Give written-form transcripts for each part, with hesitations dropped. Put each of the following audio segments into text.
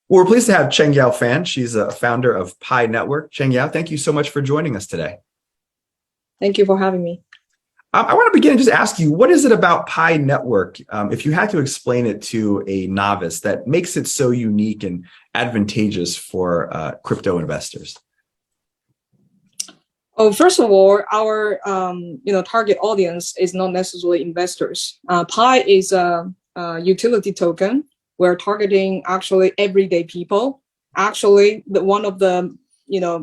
Well, we're pleased to have Cheng Yao Fan. She's a founder of Pi Network. Cheng Yao, thank you so much for joining us today. Thank you for having me. I want to begin and just ask you, what is it about Pi Network, if you had to explain it to a novice, that makes it so unique and advantageous for crypto investors? Oh, first of all, our target audience is not necessarily investors. Pi is a utility token. We're targeting actually everyday people. Actually, one of the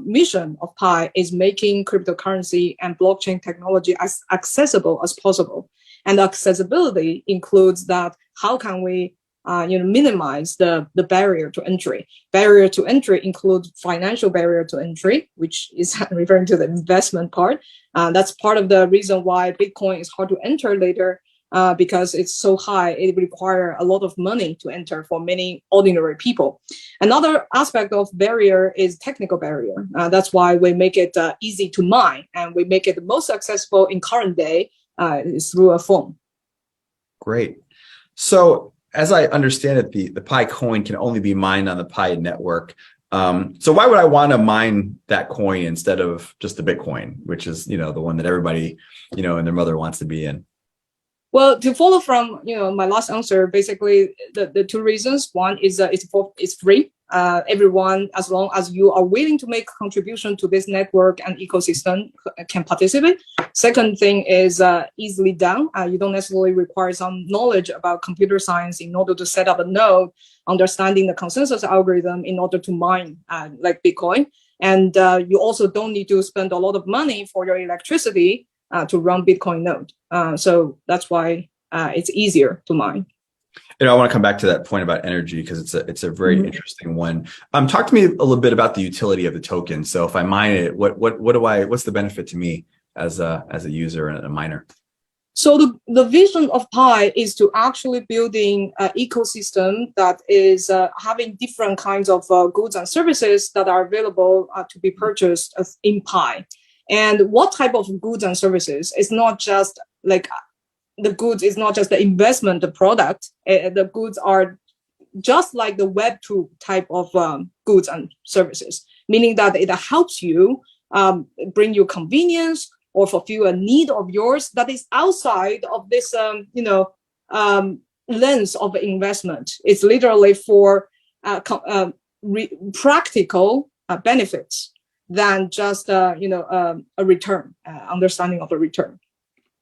mission of Pi is making cryptocurrency and blockchain technology as accessible as possible. And accessibility includes that how can we minimize the barrier to entry. Barrier to entry includes financial barrier to entry, which is referring to the investment part. That's part of the reason why Bitcoin is hard to enter later, because it's so high, it requires a lot of money to enter for many ordinary people. Another aspect of barrier is technical barrier. That's why we make it easy to mine, and we make it the most accessible in current day is through a phone. Great. So as I understand it, the Pi coin can only be mined on the Pi network. So why would I want to mine that coin instead of just the Bitcoin, which is, the one that everybody, and their mother wants to be in? Well, to follow from my last answer, basically the two reasons. One is it's free. Everyone, as long as you are willing to make contribution to this network and ecosystem, can participate. Second thing is easily done. You don't necessarily require some knowledge about computer science in order to set up a node, understanding the consensus algorithm in order to mine like Bitcoin. And you also don't need to spend a lot of money for your electricity to run Bitcoin node. So that's why it's easier to mine. I want to come back to that point about energy because it's a very interesting one. Talk to me a little bit about the utility of the token. So if I mine it, what's the benefit to me as a user and a miner? So the vision of Pi is to actually building an ecosystem that is having different kinds of goods and services that are available to be purchased in Pi. And what type of goods and services? It's not just like the goods is not just the investment product. The goods are just like the Web2 type of goods and services, meaning that it helps you bring you convenience or fulfill a need of yours that is outside of this, lens of investment. It's literally for practical benefits than just a return, understanding of a return.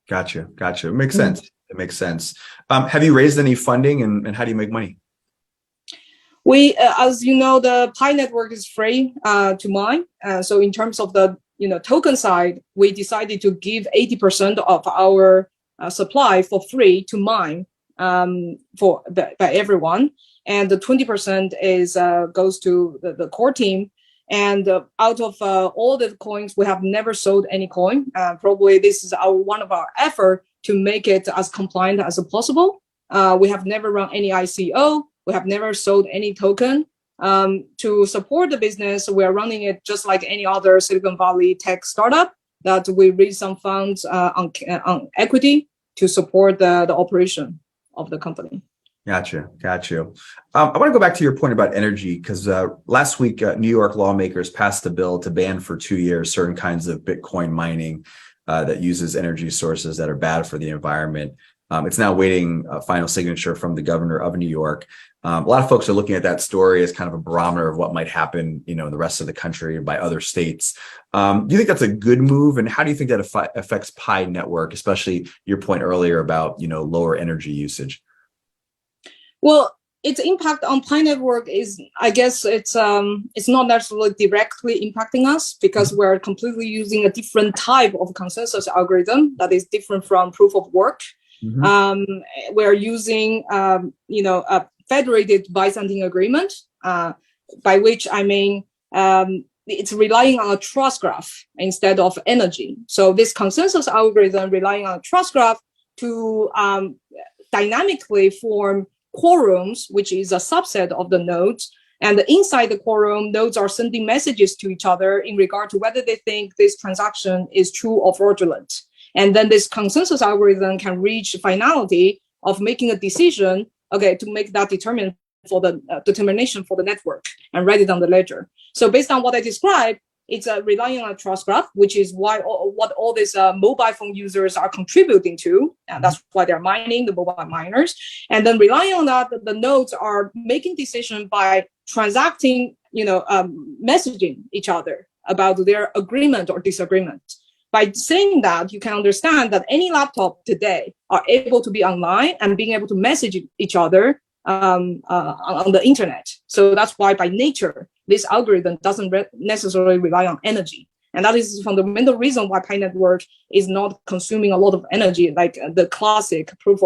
Gotcha. It makes sense. It makes sense. Have you raised any funding, and how do you make money? We, as you know, the Pi network is free to mine. So in terms of the token side, we decided to give 80% of our supply for free to mine by everyone, and the 20% is goes to the core team. And out of all the coins, we have never sold any coin. Probably this is one of our effort to make it as compliant as possible. We have never run any ICO. We have never sold any token. To support the business, we are running it just like any other Silicon Valley tech startup, that we raise some funds on equity to support the operation of the company. Gotcha. I want to go back to your point about energy, because last week, New York lawmakers passed a bill to ban for 2 years certain kinds of Bitcoin mining that uses energy sources that are bad for the environment. It's now waiting a final signature from the governor of New York. A lot of folks are looking at that story as kind of a barometer of what might happen, in the rest of the country by other states. Do you think that's a good move? And how do you think that affects Pi Network, especially your point earlier about, lower energy usage? Well, its impact on Pi Network is, I guess, it's not necessarily directly impacting us because we're completely using a different type of consensus algorithm that is different from proof of work. We're using, a federated Byzantine agreement, by which I mean it's relying on a trust graph instead of energy. So this consensus algorithm relying on a trust graph to dynamically form quorums, which is a subset of the nodes. And inside the quorum, nodes are sending messages to each other in regard to whether they think this transaction is true or fraudulent. And then this consensus algorithm can reach finality of making a decision, to make that determination for the determination for the network and write it on the ledger. So based on what I described, it's relying on a trust graph, which is what all these mobile phone users are contributing to, and that's why they're mining, the mobile miners. And then relying on that, the nodes are making decisions by transacting, messaging each other about their agreement or disagreement. By saying that, you can understand that any laptop today are able to be online and being able to message each other on the internet. So that's why by nature, this algorithm doesn't necessarily rely on energy. And that is the fundamental reason why Pi Network is not consuming a lot of energy like the classic proof